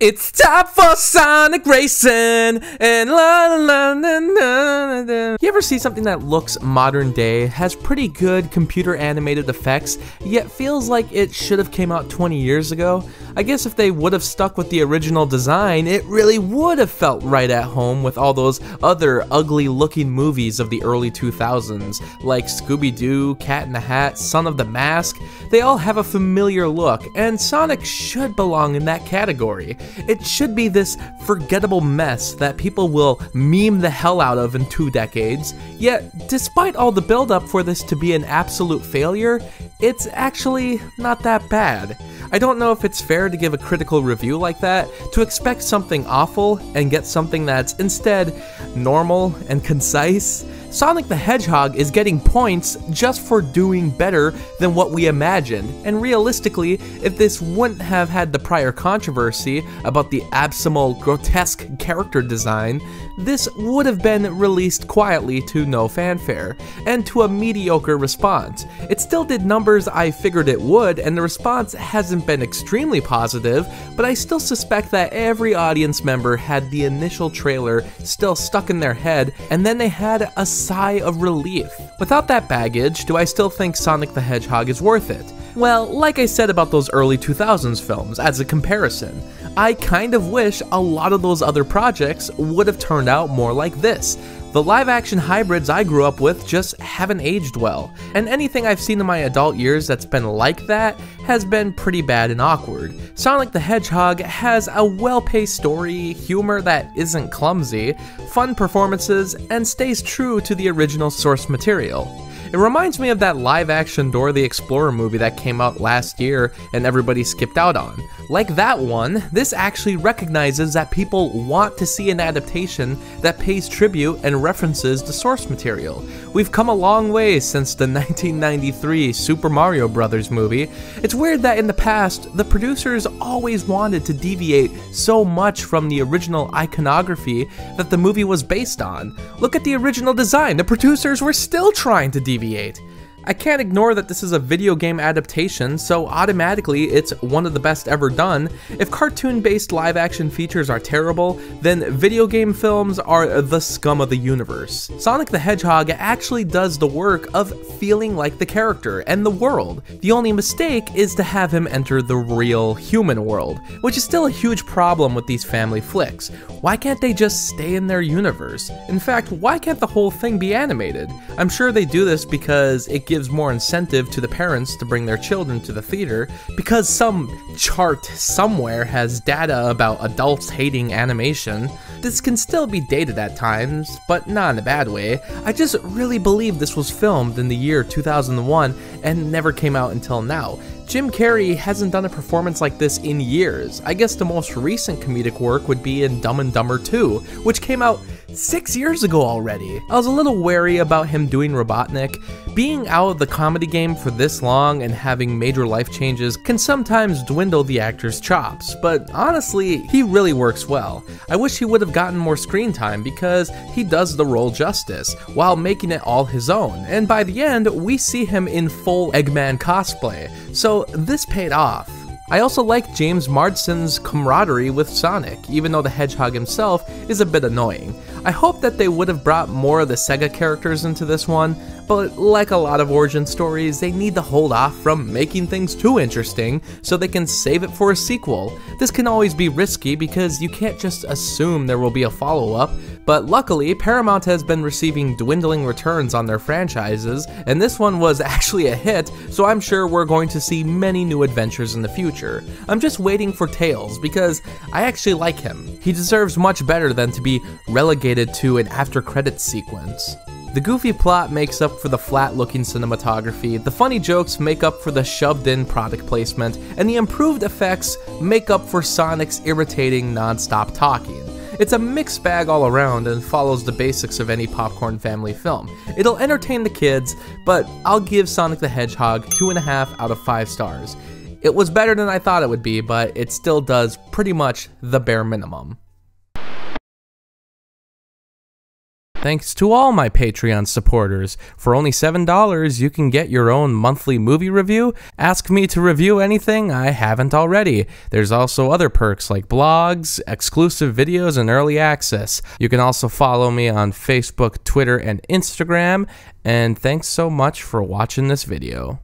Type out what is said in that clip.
It's time for Sonic Racing and la la la la la la. You ever see something that looks modern day, has pretty good computer animated effects, yet feels like it should have came out 20 years ago? I guess if they would have stuck with the original design, it really would have felt right at home with all those other ugly looking movies of the early 2000s, like Scooby-Doo, Cat in the Hat, Son of the Mask. They all have a familiar look, and Sonic should belong in that category. It should be this forgettable mess that people will meme the hell out of in 2 decades, yet despite all the build-up for this to be an absolute failure, it's actually not that bad. I don't know if it's fair to give a critical review like that, to expect something awful and get something that's instead normal and concise. Sonic the Hedgehog is getting points just for doing better than what we imagined, and realistically, if this wouldn't have had the prior controversy about the abysmal, grotesque character design, this would have been released quietly to no fanfare, and to a mediocre response. It still did numbers I figured it would, and the response hasn't been extremely positive, but I still suspect that every audience member had the initial trailer still stuck in their head, and then they had a sigh of relief. Without that baggage, do I still think Sonic the Hedgehog is worth it? Well, like I said about those early 2000s films, as a comparison, I kind of wish a lot of those other projects would have turned out more like this. The live-action hybrids I grew up with just haven't aged well, and anything I've seen in my adult years that's been like that has been pretty bad and awkward. Sonic the Hedgehog has a well-paced story, humor that isn't clumsy, fun performances, and stays true to the original source material. It reminds me of that live-action Dora the Explorer movie that came out last year and everybody skipped out on. Like that one, this actually recognizes that people want to see an adaptation that pays tribute and references the source material. We've come a long way since the 1993 Super Mario Bros. Movie. It's weird that in the past, the producers always wanted to deviate so much from the original iconography that the movie was based on. Look at the original design, the producers were still trying to deviate. I can't ignore that this is a video game adaptation, so automatically it's one of the best ever done. If cartoon-based live-action features are terrible, then video game films are the scum of the universe. Sonic the Hedgehog actually does the work of feeling like the character and the world. The only mistake is to have him enter the real human world, which is still a huge problem with these family flicks. Why can't they just stay in their universe? In fact, why can't the whole thing be animated? I'm sure they do this because it gives more incentive to the parents to bring their children to the theater, because some chart somewhere has data about adults hating animation. This can still be dated at times, but not in a bad way. I just really believe this was filmed in the year 2001 and never came out until now. Jim Carrey hasn't done a performance like this in years. I guess the most recent comedic work would be in Dumb and Dumber 2, which came out 6 years ago already. I was a little wary about him doing Robotnik. Being out of the comedy game for this long and having major life changes can sometimes dwindle the actor's chops, but honestly, he really works well. I wish he would have gotten more screen time because he does the role justice, while making it all his own, and by the end, we see him in full Eggman cosplay, so this paid off. I also like James Marsden's camaraderie with Sonic, even though the Hedgehog himself is a bit annoying. I hope that they would have brought more of the Sega characters into this one, but like a lot of origin stories, they need to hold off from making things too interesting so they can save it for a sequel. This can always be risky because you can't just assume there will be a follow-up, but luckily Paramount has been receiving dwindling returns on their franchises, and this one was actually a hit, so I'm sure we're going to see many new adventures in the future. I'm just waiting for Tails because I actually like him. He deserves much better than to be relegated to an after-credits sequence. The goofy plot makes up for the flat-looking cinematography, the funny jokes make up for the shoved-in product placement, and the improved effects make up for Sonic's irritating non-stop talking. It's a mixed bag all around and follows the basics of any popcorn family film. It'll entertain the kids, but I'll give Sonic the Hedgehog 2.5 out of 5 stars. It was better than I thought it would be, but it still does pretty much the bare minimum. Thanks to all my Patreon supporters. For only $7, you can get your own monthly movie review. Ask me to review anything I haven't already. There's also other perks like blogs, exclusive videos, and early access. You can also follow me on Facebook, Twitter, and Instagram. And thanks so much for watching this video.